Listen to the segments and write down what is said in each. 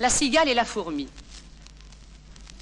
La cigale et la fourmi.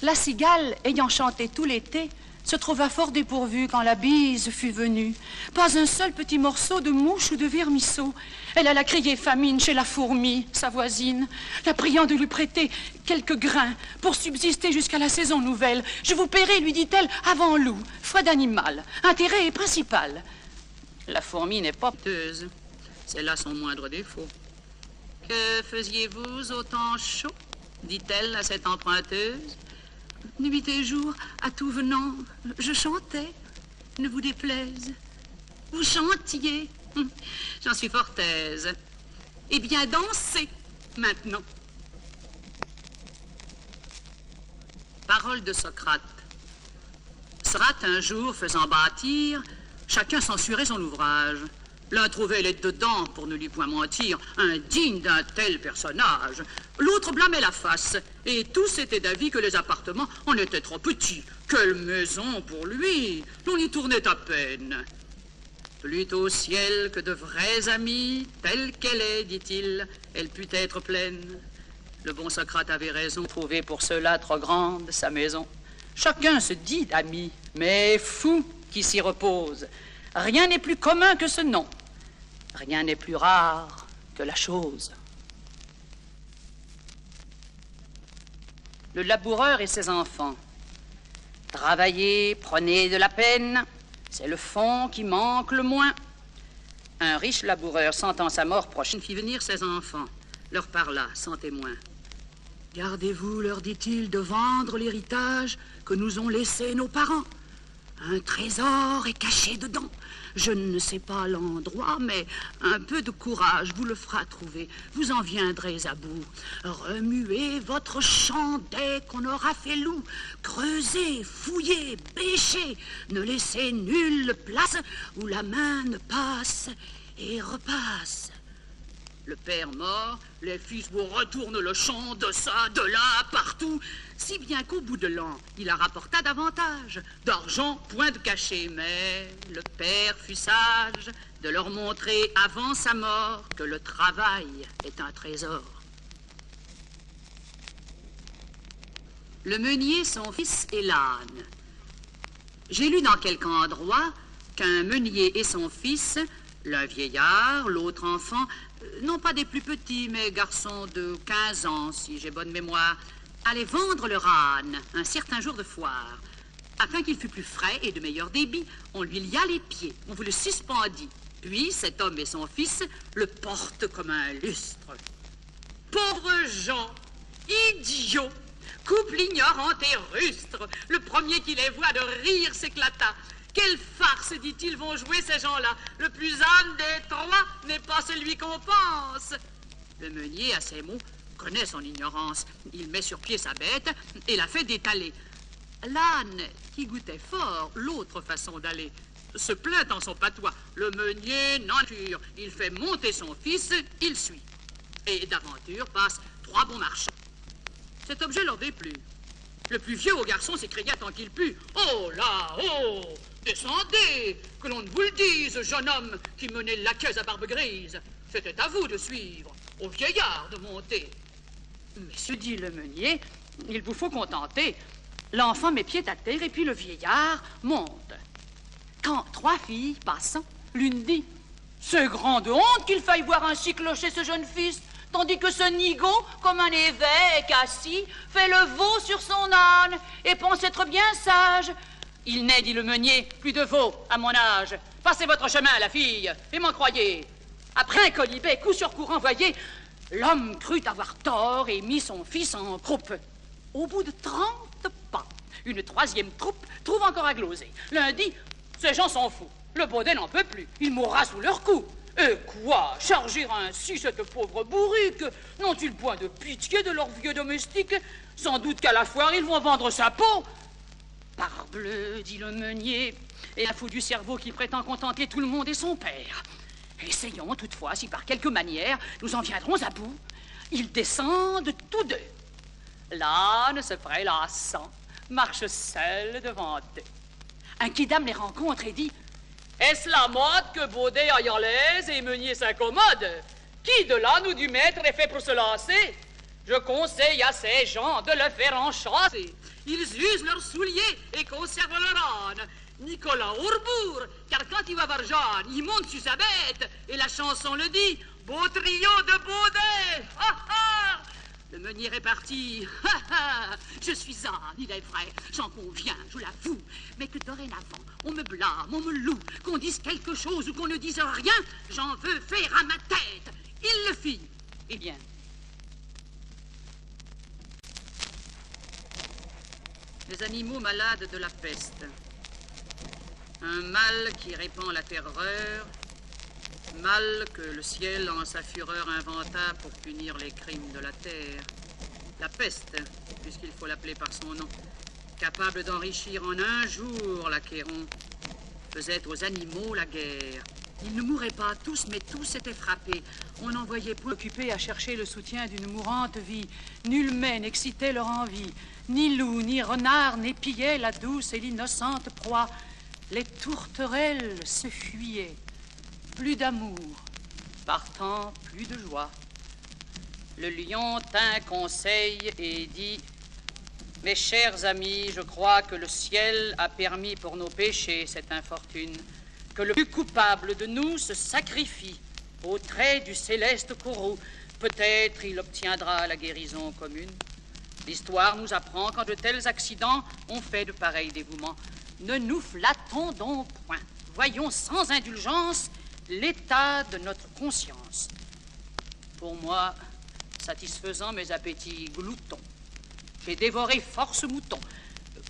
La cigale, ayant chanté tout l'été, se trouva fort dépourvue quand la bise fut venue. Pas un seul petit morceau de mouche ou de vermisseau. Elle alla crier famine chez la fourmi, sa voisine, la priant de lui prêter quelques grains pour subsister jusqu'à la saison nouvelle. Je vous paierai, lui dit-elle, avant loup, foi d'animal, intérêt est principal. La fourmi n'est pas piteuse, c'est là son moindre défaut. Que faisiez-vous au temps chaud, dit-elle à cette emprunteuse. Nuit et jour, à tout venant, je chantais, ne vous déplaise. Vous chantiez, j'en suis fort aise. Eh bien, dansez, maintenant. Parole de Socrate. Socrate, un jour, faisant bâtir, chacun censurait son ouvrage. L'un trouvait l'être dedans, pour ne lui point mentir, indigne d'un tel personnage. L'autre blâmait la face, et tous étaient d'avis que les appartements en étaient trop petits. Quelle maison pour lui, l'on y tournait à peine. Plutôt au ciel que de vrais amis, telle qu'elle est, dit-il, elle put être pleine. Le bon Socrate avait raison, trouver pour cela trop grande sa maison. Chacun se dit ami, mais fou qui s'y repose. Rien n'est plus commun que ce nom. Rien n'est plus rare que la chose. Le laboureur et ses enfants. Travaillez, prenez de la peine, c'est le fond qui manque le moins. Un riche laboureur, sentant sa mort prochaine, fit venir ses enfants, leur parla sans témoin. Gardez-vous, leur dit-il, de vendre l'héritage que nous ont laissé nos parents. Un trésor est caché dedans. Je ne sais pas l'endroit, mais un peu de courage vous le fera trouver. Vous en viendrez à bout. Remuez votre champ dès qu'on aura fait loup. Creusez, fouillez, bêchez. Ne laissez nulle place où la main ne passe et repasse. Le père mort, les fils vous retournent le champ de ça, de là, partout, si bien qu'au bout de l'an, il en rapporta davantage. D'argent, point de cachet, mais le père fut sage de leur montrer avant sa mort que le travail est un trésor. Le meunier, son fils et l'âne. J'ai lu dans quelque endroit qu'un meunier et son fils, l'un vieillard, l'autre enfant, non pas des plus petits, mais garçons de 15 ans, si j'ai bonne mémoire, allaient vendre leur âne un certain jour de foire. Afin qu'il fût plus frais et de meilleur débit, on lui lia les pieds, on vous le suspendit. Puis cet homme et son fils le portent comme un lustre. Pauvres gens, idiots, couple ignorant et rustre, le premier qui les voit de rire s'éclata. Quelle farce, dit-il, vont jouer ces gens-là. Le plus âne des trois n'est pas celui qu'on pense. Le meunier, à ces mots, connaît son ignorance. Il met sur pied sa bête et la fait détaler. L'âne, qui goûtait fort l'autre façon d'aller, se plaint en son patois. Le meunier n'endure. Il fait monter son fils, il suit. Et d'aventure passe 3 bons marchands. Cet objet leur déplut. Le plus vieux au garçon s'écria tant qu'il put. Oh là, oh! Descendez, que l'on ne vous le dise, jeune homme qui menait la caisse à barbe grise. C'était à vous de suivre, au vieillard de monter. Messieurs, dit le meunier, il vous faut contenter. L'enfant met pied à terre et puis le vieillard monte. Quand 3 filles passant, l'une dit, c'est grande honte qu'il faille voir ainsi clocher ce jeune fils, tandis que ce nigaud, comme un évêque assis, fait le veau sur son âne et pense être bien sage. Il n'est, dit le meunier, plus de veau à mon âge. Passez votre chemin, la fille, et m'en croyez. Après un colibet, coup sur coup renvoyé, l'homme crut avoir tort et mit son fils en croupe. Au bout de 30 pas, une 3e troupe trouve encore à gloser. L'un dit, ces gens sont fous, le baudet n'en peut plus, il mourra sous leur coup. Et quoi, charger ainsi cette pauvre bourrique? N'ont-ils point de pitié de leur vieux domestique? Sans doute qu'à la foire, ils vont vendre sa peau. Parbleu, dit le meunier, et un fou du cerveau qui prétend contenter tout le monde et son père. Essayons toutefois si par quelque manière nous en viendrons à bout. Ils descendent tous deux. L'âne, se prélassant, marche seul devant eux. Un quidam les rencontre et dit, est-ce la mode que baudet aille en l'aise et meunier s'incommode? Qui de là nous du maître est fait pour se lancer? Je conseille à ces gens de le faire enchanter. Ils usent leurs souliers et conservent leur âne. Nicolas Hourbourg, car quand il va voir Jeanne, il monte sur sa bête. Et la chanson le dit, beau trio de Baudet. Ha, ha. Le meunier est parti. Ha, ha. Je suis âne, il est vrai, j'en conviens, je l'avoue. Mais que dorénavant, on me blâme, on me loue, qu'on dise quelque chose ou qu'on ne dise rien, j'en veux faire à ma tête. Il le fit. Eh bien. Les animaux malades de la peste. Un mal qui répand la terreur, mal que le ciel en sa fureur inventa pour punir les crimes de la terre. La peste, puisqu'il faut l'appeler par son nom, capable d'enrichir en un jour l'achéron, faisait aux animaux la guerre. Ils ne mouraient pas tous, mais tous étaient frappés. On n'en voyait point occupés à chercher le soutien d'une mourante vie. Nul mets n'excitait leur envie. Ni loup, ni renard n'épillaient la douce et l'innocente proie. Les tourterelles se fuyaient. Plus d'amour, partant plus de joie. Le lion tint conseil et dit: mes chers amis, je crois que le ciel a permis pour nos péchés cette infortune, que le plus coupable de nous se sacrifie au trait du céleste courroux. Peut-être il obtiendra la guérison commune. L'histoire nous apprend qu'en de tels accidents, on fait de pareils dévouements. Ne nous flattons donc point. Voyons sans indulgence l'état de notre conscience. Pour moi, satisfaisant mes appétits gloutons, j'ai dévoré force mouton.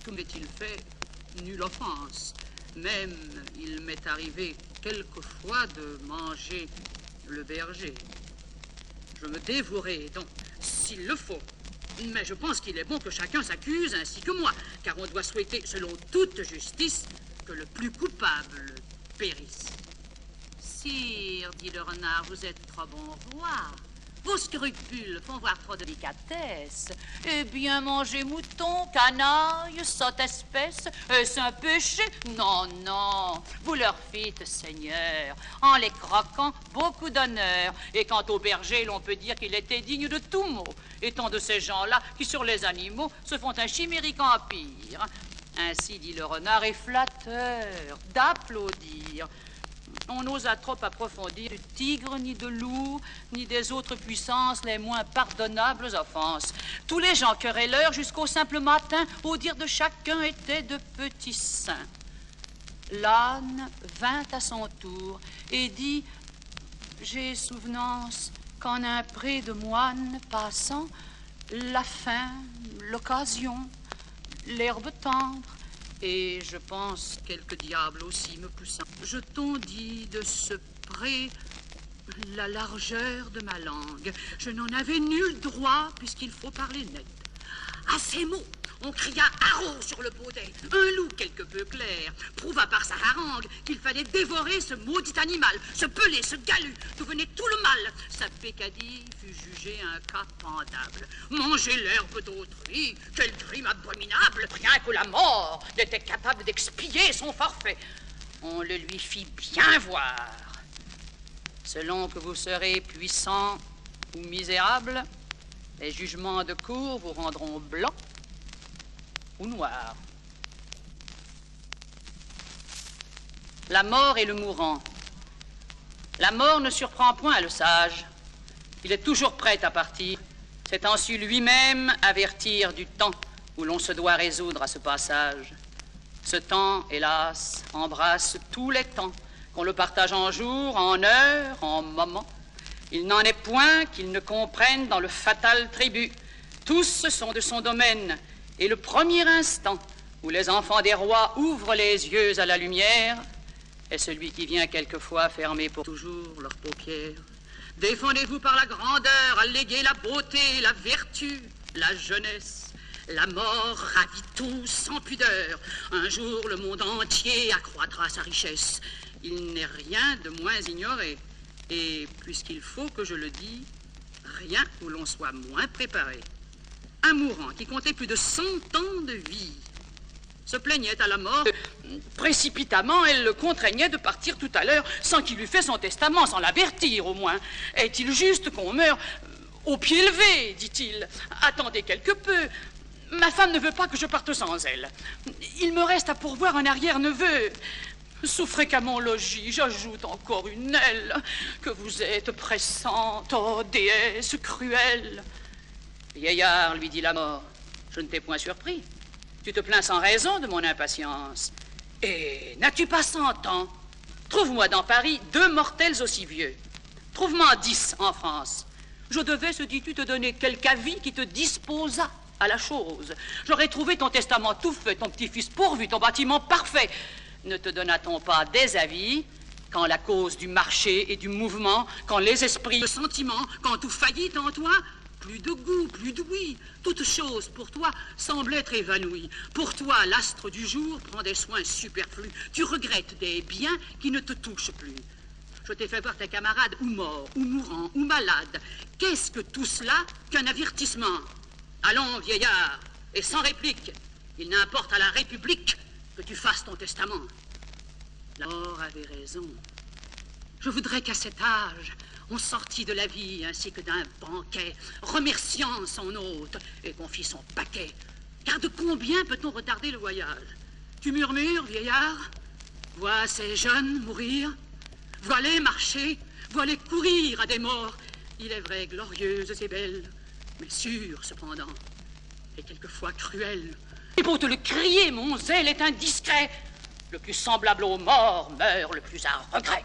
Que m'est-il fait? Nulle offense. Même, il m'est arrivé quelquefois de manger le berger. Je me dévorais donc, s'il le faut. Mais je pense qu'il est bon que chacun s'accuse ainsi que moi, car on doit souhaiter, selon toute justice, que le plus coupable périsse. Sire, dit le renard, vous êtes trop bon roi. Vos scrupules font voir trop de délicatesse. Eh bien, manger mouton, canaille, sotte espèce, est-ce un péché? Non, non, vous leur fîtes, Seigneur, en les croquant, beaucoup d'honneur. Et quant au berger, l'on peut dire qu'il était digne de tout mot, étant de ces gens-là qui, sur les animaux, se font un chimérique empire. Ainsi, dit le renard, est flatteur d'applaudir. On n'osa trop approfondir du tigre, ni de loup, ni des autres puissances les moins pardonnables offenses. Tous les gens querelleurs jusqu'au simple matin, au dire de chacun, étaient de petits saints. L'âne vint à son tour et dit: j'ai souvenance qu'en un pré de moines passant, la faim, l'occasion, l'herbe tendre, et je pense quelque diable aussi me poussant. Je t'en dis de ce pré la largeur de ma langue. Je n'en avais nul droit puisqu'il faut parler net. À ces mots, on cria haro sur le Baudet. Un loup quelque peu clair prouva par sa harangue qu'il fallait dévorer ce maudit animal, ce pelé, ce galu, d'où venait tout le mal. Sa pécadille fut jugée un cas pendable. Manger l'herbe d'autrui, quel crime abominable! Rien que la mort n'était capable d'expier son forfait. On le lui fit bien voir. Selon que vous serez puissant ou misérable, les jugements de cour vous rendront blanc ou noir. La mort et le mourant. La mort ne surprend point le sage. Il est toujours prêt à partir, s'étant su lui-même avertir du temps où l'on se doit résoudre à ce passage. Ce temps, hélas, embrasse tous les temps, qu'on le partage en jours, en heures, en moments. Il n'en est point qu'il ne comprenne dans le fatal tribut. Tous sont de son domaine, et le premier instant où les enfants des rois ouvrent les yeux à la lumière est celui qui vient quelquefois fermer pour toujours leurs paupières. Défendez-vous par la grandeur, alléguez la beauté, la vertu, la jeunesse. La mort ravit tout sans pudeur. Un jour, le monde entier accroîtra sa richesse. Il n'est rien de moins ignoré. Et puisqu'il faut que je le dise, rien où l'on soit moins préparé. Un mourant qui comptait plus de 100 ans de vie se plaignait à la mort. Précipitamment, elle le contraignait de partir tout à l'heure sans qu'il eût fait son testament, sans l'avertir au moins. Est-il juste qu'on meure Au pied levé, dit-il. Attendez quelque peu. Ma femme ne veut pas que je parte sans elle. Il me reste à pourvoir un arrière-neveu. Souffrez qu'à mon logis, j'ajoute encore une aile. Que vous êtes pressante, ô déesse cruelle. Vieillard, lui dit la mort, je ne t'ai point surpris. Tu te plains sans raison de mon impatience. Et n'as-tu pas 100 ans? Trouve-moi dans Paris 2 mortels aussi vieux. Trouve-moi 10 en France. Je devais, se dis-tu, te donner quelque avis qui te disposât à la chose. J'aurais trouvé ton testament tout fait, ton petit-fils pourvu, ton bâtiment parfait. Ne te donna-t-on pas des avis quand la cause du marché et du mouvement, quand les esprits, le sentiment, quand tout faillit en toi, plus de goût, plus d'ouïe, toute chose pour toi semble être évanouie. Pour toi, l'astre du jour prend des soins superflus. Tu regrettes des biens qui ne te touchent plus. Je t'ai fait voir tes camarades ou morts, ou mourants, ou malades. Qu'est-ce que tout cela qu'un avertissement? Allons, vieillard, et sans réplique, il n'importe à la République que tu fasses ton testament. La mort avait raison. Je voudrais qu'à cet âge, on sortît de la vie ainsi que d'un banquet, remerciant son hôte et qu'on fît son paquet. Car de combien peut-on retarder le voyage? Tu murmures, vieillard? Vois ces jeunes mourir, vois-les marcher, vois-les courir à des morts. Il est vrai, glorieuses et belles, mais sûres cependant, et quelquefois cruelles. Et pour te le crier, mon zèle est indiscret. Le plus semblable aux morts meurt le plus à regret.